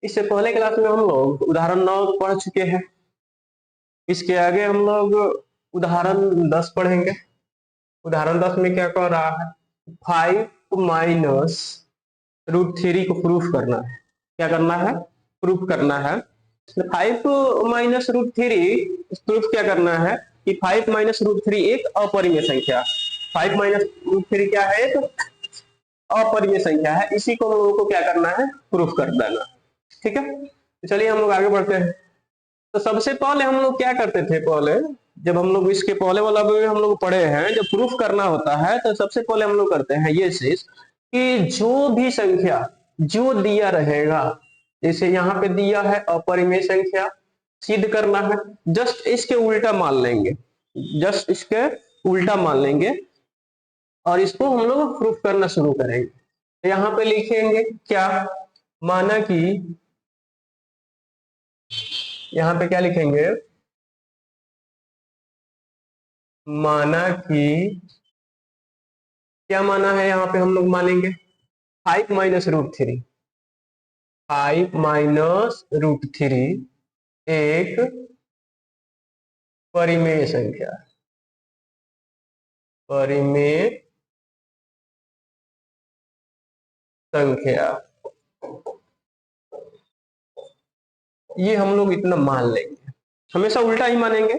इससे पहले क्लास में हम लोग उदाहरण 9 पढ़ चुके हैं। इसके आगे हम लोग उदाहरण 10 पढ़ेंगे। उदाहरण 10 में क्या कह रहा है, 5 माइनस रूट थ्री को प्रूफ करना है। क्या करना है? प्रूफ करना है। 5 माइनस रूट थ्री प्रूफ क्या करना है कि 5 माइनस रूट थ्री एक अपरिमेय संख्या। 5 माइनस रूट थ्री क्या है? एक अपरिमेय संख्या है। इसी को हम लोगों को क्या करना है? प्रूफ कर देना। ठीक है, तो चलिए हम लोग आगे बढ़ते हैं। तो सबसे पहले हम लोग क्या करते थे, पहले जब हम लोग इसके पहले वाला भी हम लोग पढ़े हैं, जब प्रूफ करना होता है तो सबसे पहले हम लोग करते हैं ये चीज कि जो भी संख्या जो दिया रहेगा, जैसे यहाँ पे दिया है अपरिमेय संख्या, सिद्ध करना है, जस्ट इसके उल्टा मान लेंगे, जस्ट इसके उल्टा मान लेंगे और इसको हम लोग प्रूफ करना शुरू करेंगे। तो यहाँ पे लिखेंगे क्या, माना कि यहाँ पे क्या लिखेंगे, माना कि क्या माना है, यहाँ पे हम लोग मानेंगे 5 minus root three. 5 minus root three एक परिमेय संख्या, परिमेय संख्या, ये हम लोग इतना मान लेंगे। हमेशा उल्टा ही मानेंगे,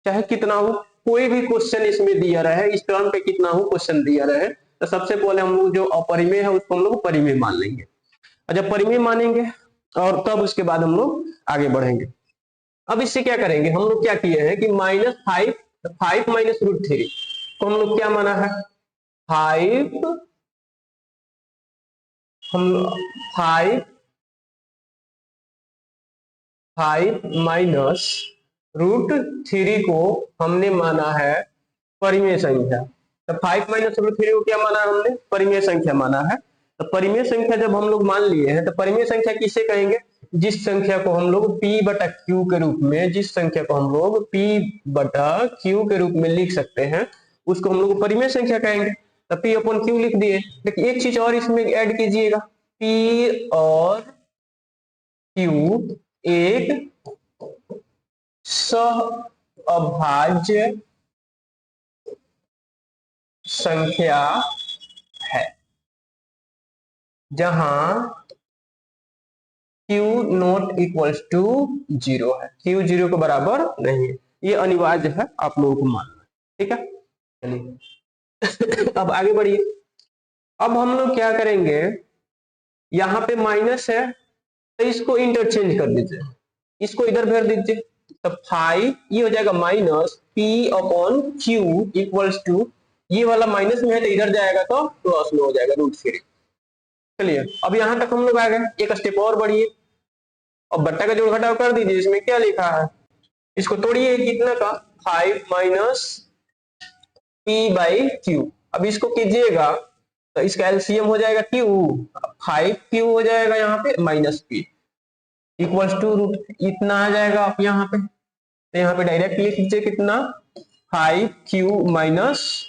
चाहे कितना हो, कोई भी क्वेश्चन इसमें दिया रहे, इस टर्म पे कितना हो क्वेश्चन दिया रहे, तो सबसे पहले हम लोग जो अपरिमेय है उसको हम लोग परिमेय मान लेंगे। और जब परिमेय मानेंगे और तब उसके बाद हम लोग आगे बढ़ेंगे। अब इससे क्या करेंगे, हम लोग क्या किए हैं कि माइनस 5 माइनस रूट थ्री तो हम लोग क्या माना है, 5 हम 5 माइनस रूट थ्री को हमने माना है परिमेय संख्या। तो 5 माइनस रूट थ्री को क्या माना है हमने? परिमेय संख्या माना है। तो परिमेय संख्या जब हम लोग मान लिए हैं, तो परिमेय संख्या किसे कहेंगे? जिस संख्या को हम लोग p बटा q के रूप में, जिस संख्या को हम लोग p बटा q के रूप में लिख सकते हैं, उसको हम लोग परिमेय संख्या कहेंगे। तो p अपॉन q लिख दिए। लेकिन एक चीज और इसमें ऐड कीजिएगा, p और q एक सहअभाज्य संख्या है, जहां Q नॉट इक्वल्स टू 0 है, Q 0 के बराबर नहीं है। ये अनिवार्य है आप लोगों को मानना। ठीक है, चलिए अब आगे बढ़िए। अब हम लोग क्या करेंगे, यहाँ पे माइनस है तो इसको इंटरचेंज कर दीजिए, इसको इधर भेज दीजिए। तो 5 ये हो जाएगा minus p upon q equals to, ये वाला माइनस में है तो इधर जाएगा तो प्लस में हो जाएगा रूट थ्री। चलिए अब यहां तक हम लोग आ गए, एक स्टेप और बढ़िए। अब बट्टा का जोड़ घटाव कर दीजिए। इसमें क्या लिखा है, इसको तोड़िए, कितना का 5 माइनस p बाई क्यू। अब इसको कीजिएगा तो इसका एलसीएम हो जाएगा q, 5q हो जाएगा यहाँ पे minus p equals to root इतना आ जाएगा। आप यहाँ पे तो यहाँ पे डायरेक्ट लिख लीजिए कितना, 5q minus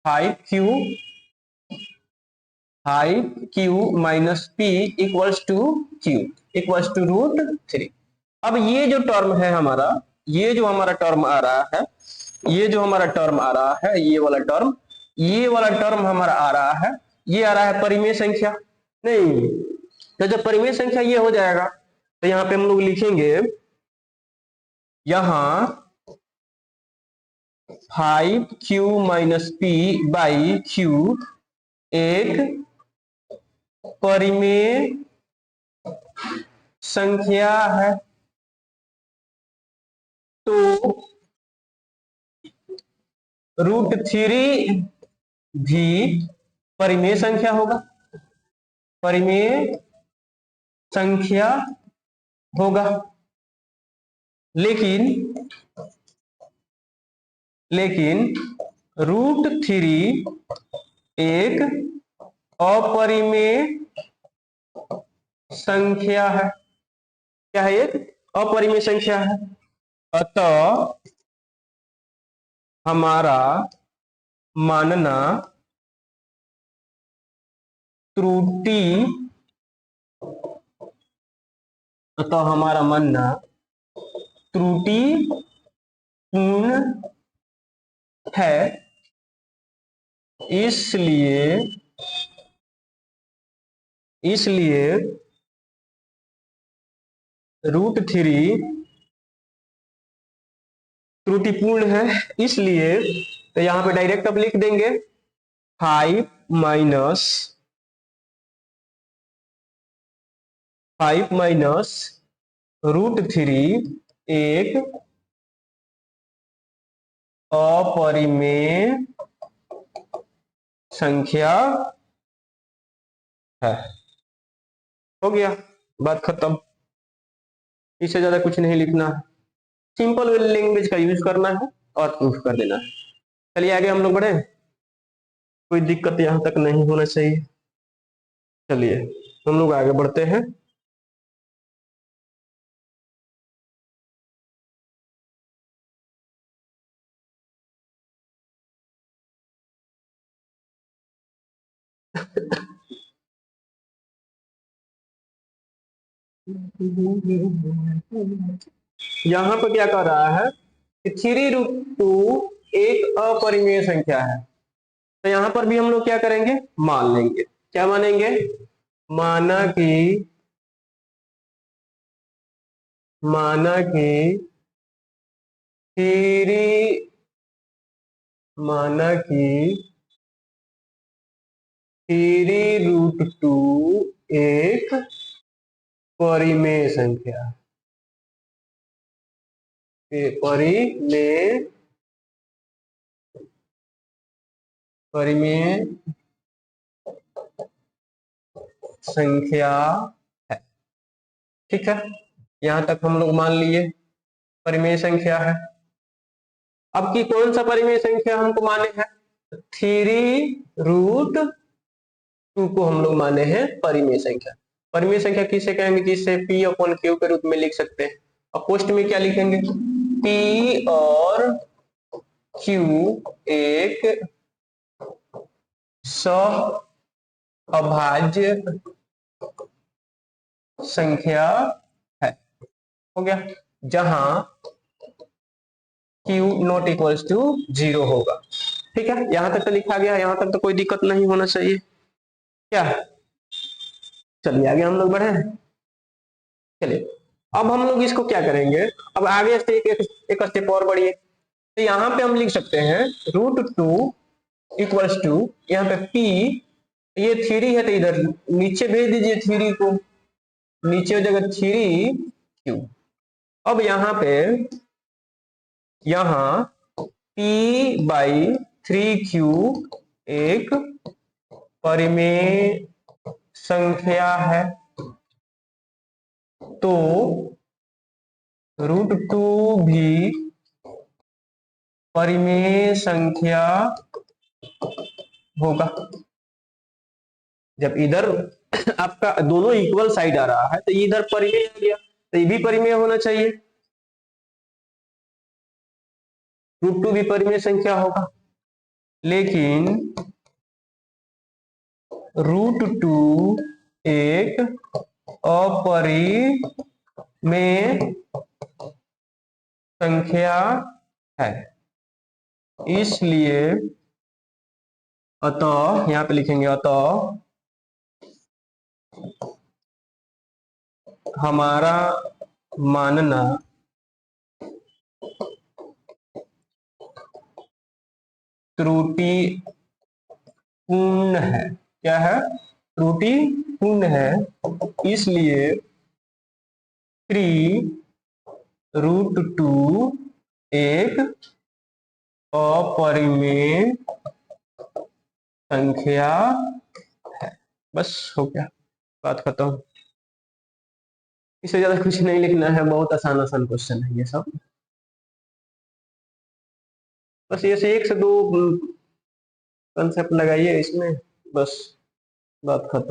5q 5q minus p equals to q equals to root three. अब ये जो टर्म है हमारा, ये जो हमारा टर्म आ रहा है, ये जो हमारा टर्म आ रहा है, ये वाला टर्म, ये वाला टर्म हमारा आ रहा है, ये आ रहा है परिमेय संख्या। नहीं, तो जब परिमेय संख्या ये हो जाएगा तो यहाँ पे हम लोग लिखेंगे, यहां 5q minus p by q एक परिमेय संख्या है। तो रूट थ्री भी परिमेय संख्या होगा, परिमेय संख्या होगा। लेकिन रूट थ्री एक अपरिमेय संख्या है। क्या है? एक अपरिमेय संख्या है। अतः हमारा मानना त्रुटि तो हमारा मानना त्रुटि पूर्ण है, इसलिए इसलिए √3 त्रुटिपूर्ण है, इसलिए तो यहां पे डायरेक्ट अब लिख देंगे 5 माइनस √3 एक अपरिमेय संख्या है। हो गया, बात खत्म। इससे ज्यादा कुछ नहीं लिखना है, सिंपल लैंग्वेज का यूज करना है और प्रूफ कर देना है। चलिए आगे हम लोग बढ़े, कोई दिक्कत यहां तक नहीं होना चाहिए। चलिए हम लोग आगे बढ़ते हैं। यहां पर क्या कर रहा है कि 3√2 एक अपरिमेय संख्या है, तो यहां पर भी हम लोग क्या करेंगे, मान लेंगे। क्या मानेंगे, माना कि 3√2 एक परिमेय संख्या परिमेय संख्या है। ठीक है, यहां तक हम लोग मान लिए परिमेय संख्या है। अब की कौन सा परिमेय संख्या हमको माने हैं, 3√2 को हम लोग माने हैं परिमेय संख्या। परिमेय संख्या किसे कहेंगे, जिसे P/Q के रूप में लिख सकते हैं। और पोस्ट में क्या लिखेंगे, P और Q एक सहअभाज्य संख्या है। हो गया, जहां Q नॉट इक्वल्स टू 0 होगा। ठीक है, यहां तक तो लिखा गया, यहां तक तो कोई दिक्कत नहीं होना चाहिए क्या। चलिए आगे हम लोग बढ़े। चलिए अब हम लोग इसको क्या करेंगे, अब आगे से एक स्टेप और बढ़िए। तो यहाँ पे हम लिख सकते हैं √2 इक्वल्स टू, यहाँ पे P, ये 3 है तो इधर नीचे भेज दीजिए 3 को, नीचे हो जाएगा 3Q। अब यहाँ पे P/3Q एक परिमेय संख्या है, तो √2 भी परिमेय संख्या होगा। जब इधर आपका दोनों इक्वल साइड आ रहा है तो इधर परिमेय आ गया, तो ये भी परिमेय होना चाहिए, √2 भी परिमेय संख्या होगा। लेकिन √2 एक अपरिमेय संख्या है, इसलिए अतः, यहां पे लिखेंगे अतः हमारा मानना त्रुटिपूर्ण है। क्या है, त्रुटिपूर्ण है, इसलिए 3√2 एक अपरिमेय संख्या है। बस हो गया, बात खत्म। इससे ज्यादा कुछ नहीं लिखना है, बहुत आसान आसान क्वेश्चन है ये सब। बस ये से 1 से 2 कंसेप्ट लगाइए इसमें, बस बात खत्म।